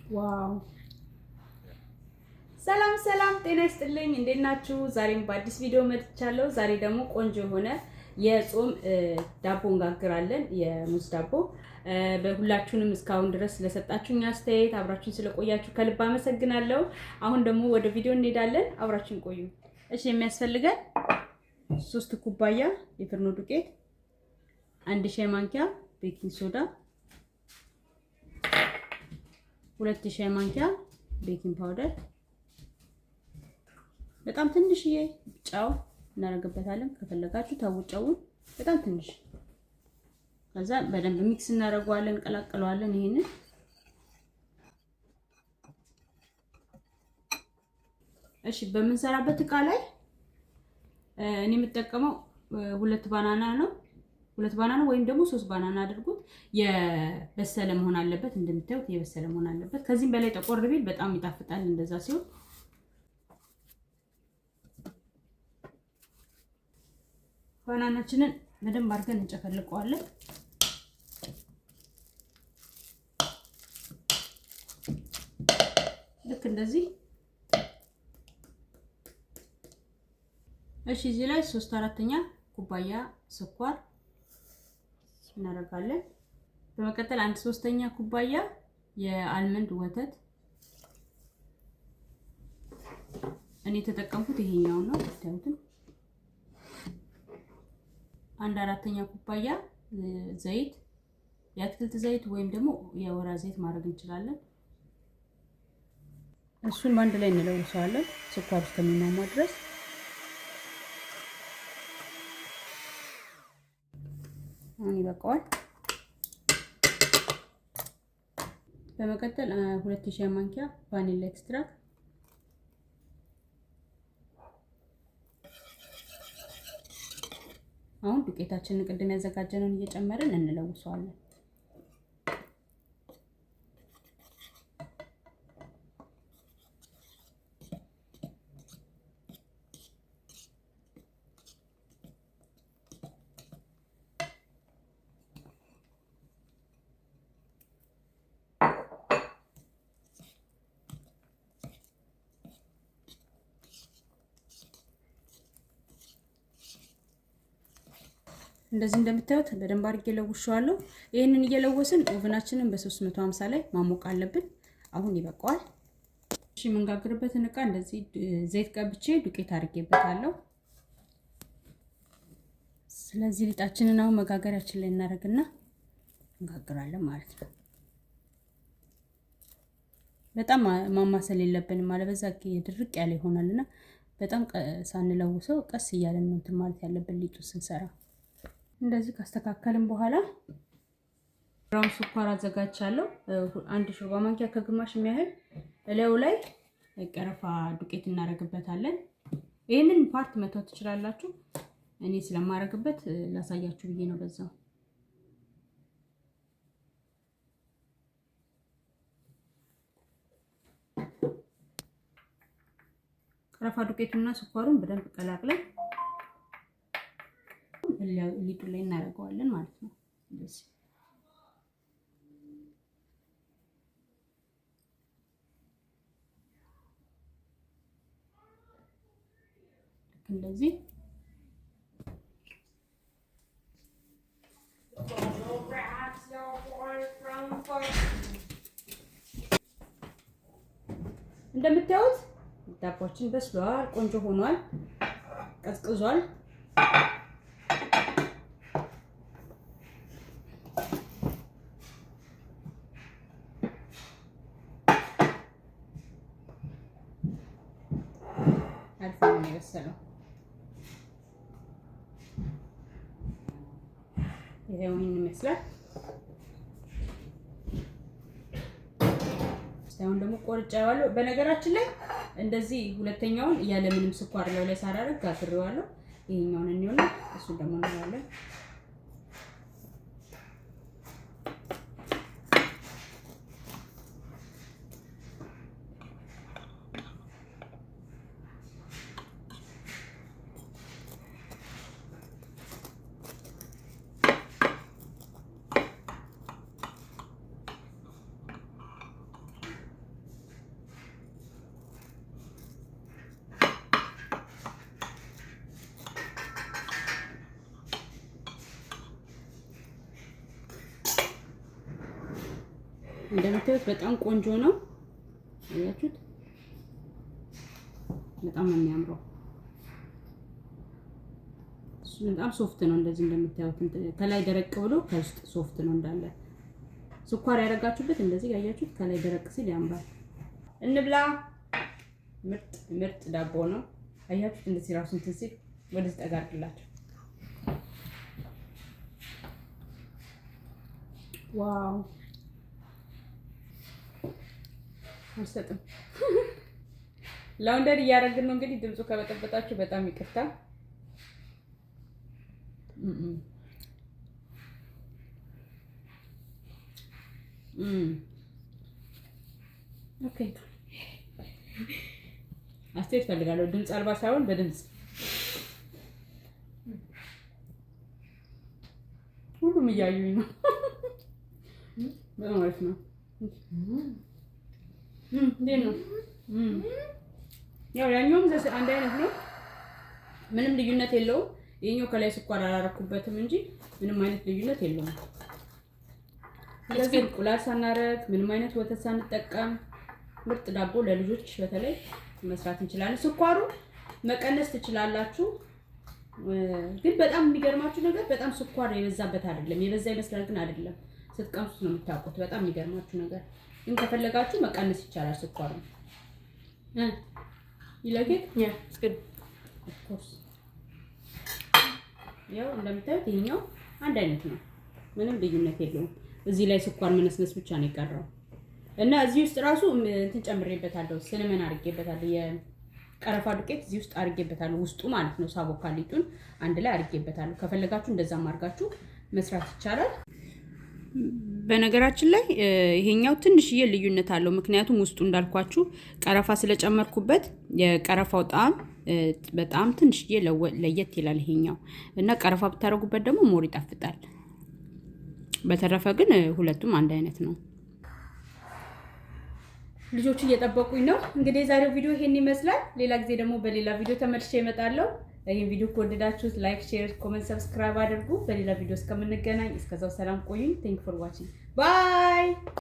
ዋው ሰላም ሰላም፣ ጤና ይስጥልኝ። እንዴት ናችሁ? ዛሬም በአዲስ ቪዲዮ መጥቻለሁ። ዛሬ ደግሞ ቆንጆ የሆነ የጾም ዳቦ እንጋግራለን። የሙዝ ዳቦ። በሁላችሁንም እስካሁን ድረስ ስለሰጣችሁኝ አስተያየት፣ አብራችሁን ስለቆያችሁ ከልብ አመሰግናለሁ። አሁን ደግሞ ወደ ቪዲዮ እንሄዳለን። አብራችሁን ቆዩ። እሺ፣ የሚያስፈልገን 3 ኩባያ የፍርኖ ዱቄት፣ 1 ሻይ ማንኪያ ቤኪንግ ሶዳ፣ 2 ሻይ ማንኪያ ቤኪንግ ፓውደር፣ በጣም ትንሽዬ ጨው እናደርግበታለን። ከፈለጋችሁ ታውጨውን በጣም ትንሽ። ከዛ በደንብ ሚክስ እናደርገዋለን፣ እንቀላቅለዋለን። ይሄንን እሺ፣ በምንሰራበት እቃ ላይ እኔ የምጠቀመው 2 ባናና ነው። 2 ባናና ወይም ደግሞ 3 ባናና አድርጉት። የበሰለ መሆን አለበት። እንደምታዩት የበሰለ መሆን አለበት። ከዚህም በላይ ጠቆር ቢል በጣም ይጣፍጣል። እንደዛ ሲሆን ባናናችንን በደንብ አድርገን እንጨፈልቀዋለን። ልክ እንደዚህ። እሺ፣ እዚህ ላይ 3/4 ኩባያ ስኳር እናደርጋለን። በመቀጠል 1/3 ኩባያ የአልመንድ ወተት። እኔ የተጠቀምኩት ይሄኛው ነው። ታዩት። 1/4 ኩባያ ዘይት፣ የአትክልት ዘይት ወይም ደግሞ የወይራ ዘይት ማድረግ እንችላለን። እሱን በአንድ ላይ እንለውሰዋለን ስኳር እስከሚሟሟ ድረስ። አሁን ይበቃዋል። በመቀጠል 2 ሻይ ማንኪያ ቫኒላ ኤክስትራክት፣ አሁን ዱቄታችንን ቅድም ያዘጋጀነውን እየጨመርን እንለውሰዋለን። እንደዚህ እንደምታዩት በደንብ አድርጌ ለውሼዋለሁ። ይሄንን እየለወስን ኦቨናችንን በ350 ላይ ማሞቅ አለብን። አሁን ይበቃዋል። እሺ፣ የምንጋግርበትን እቃ እንደዚህ ዘይት ቀብቼ ዱቄት አድርጌበታለሁ። ስለዚህ ሊጣችንን አሁን መጋገሪያችን ላይ እናደርግና እንጋግራለን ማለት ነው። በጣም ማማሰል የለብንም፣ አለበዛ ድርቅ ያለ ይሆናልና በጣም ሳንለውሰው ቀስ እያለን ነው እንትን ማለት ያለብን ሊጡ ስንሰራ። እንደዚህ ካስተካከልን በኋላ ብራውን ስኳር አዘጋጅቻለሁ። 1 ሾርባ ማንኪያ ከግማሽ የሚያህል እላዩ ላይ ቀረፋ ዱቄት እናደርግበታለን። ይሄንን ፓርት መተው ትችላላችሁ። እኔ ስለማደርግበት ላሳያችሁ ብዬ ነው በዛው። ቀረፋ ዱቄቱና ስኳሩን በደንብ ቀላቅለን ሊጡ ላይ እናደርገዋለን ማለት ነው። እንደዚህ እንደዚህ እንደምታዩት ዳቦችን በስሏል፣ ቆንጆ ሆኗል፣ ቀዝቅዟል። አልፎ ነው የበሰለው። ይሄው ምን ይመስላል። አሁን ደግሞ ቆርጬዋለሁ። በነገራችን ላይ እንደዚህ ሁለተኛውን ያለ ምንም ስኳር ላይ ሳላደርግ ጋግሬዋለሁ። ይሄኛውን እንየውና እሱ ደግሞ እናያለን። እንደምታዩት በጣም ቆንጆ ነው። አያችሁት? በጣም ነው የሚያምረው። እሱ በጣም ሶፍት ነው። እንደዚህ እንደምታዩት ከላይ ደረቅ ብሎ ከውስጥ ሶፍት ነው እንዳለ። ስኳር ያደረጋችሁበት እንደዚህ ያያችሁት፣ ከላይ ደረቅ ሲል ያምራል። እንብላ። ምርጥ ዳቦ ነው። አያችሁት? እንደዚህ ራሱ እንትን ሲል ወደዚህ ጠጋ አድርግላችሁ። ዋው አልሰጥም። ላውንደሪ እያደረግን ነው እንግዲህ። ድምፁ ከበጠበጣችሁ በጣም ይቅርታ። ኦኬ አስተያየት ፈልጋለሁ። ድምፅ አልባ ሳይሆን በድምፅ ሁሉም እያዩኝ ነው። በጣም አሪፍ ነው። እንዴት ነው? ያው ያኛውም አንድ አይነት ነው። ምንም ልዩነት የለውም። ይሄኛው ከላይ ስኳር አላረኩበትም እንጂ ምንም አይነት ልዩነት የለውም። ስለዚህ እንቁላል ሳናረግ ምንም አይነት ወተት ሳንጠቀም ምርጥ ዳቦ ለልጆች በተለይ መስራት እንችላለን። ስኳሩ መቀነስ ትችላላችሁ። ግን በጣም የሚገርማችሁ ነገር በጣም ስኳር የበዛበት አይደለም። የበዛ ይመስላል ግን አይደለም። ስትቀምሱት ነው የምታውቁት። በጣም የሚገርማችሁ ነገር ግን ከፈለጋችሁ መቀነስ ይቻላል ስኳሩ። You like it? Yeah, it's good. Of course. ያው እንደምታዩት ይሄኛው አንድ አይነት ነው። ምንም ልዩነት የለውም። እዚህ ላይ ስኳር መነስነስ ብቻ ነው የቀረው እና እዚህ ውስጥ ራሱ እንትን ጨምሬበታለሁ። ሲነመን አድርጌበታለሁ። የቀረፋ ዱቄት እዚህ ውስጥ አድርጌበታለሁ። ውስጡ ማለት ነው። ሳቦካ ሊጡን አንድ ላይ አድርጌበታለሁ። ከፈለጋችሁ እንደዛም አድርጋችሁ መስራት ይቻላል። በነገራችን ላይ ይሄኛው ትንሽዬ ልዩነት አለው። ምክንያቱም ውስጡ እንዳልኳችሁ ቀረፋ ስለጨመርኩበት የቀረፋው ጣዕም በጣም ትንሽዬ ለየት ይላል ይሄኛው እና ቀረፋ ብታረጉበት ደግሞ ሞር ይጣፍጣል። በተረፈ ግን ሁለቱም አንድ አይነት ነው። ልጆቹ እየጠበቁኝ ነው። እንግዲህ የዛሬው ቪዲዮ ይሄን ይመስላል። ሌላ ጊዜ ደግሞ በሌላ ቪዲዮ ተመልሼ እመጣለሁ። ይሄን ቪዲዮ ከወደዳችሁት ላይክ፣ ሼር፣ ኮሜንት፣ ሰብስክራይብ አድርጉ። በሌላ ቪዲዮ እስከምንገናኝ እስከዛው ሰላም ቆዩኝ። ቴንክ ፎር ዋቺንግ ባይ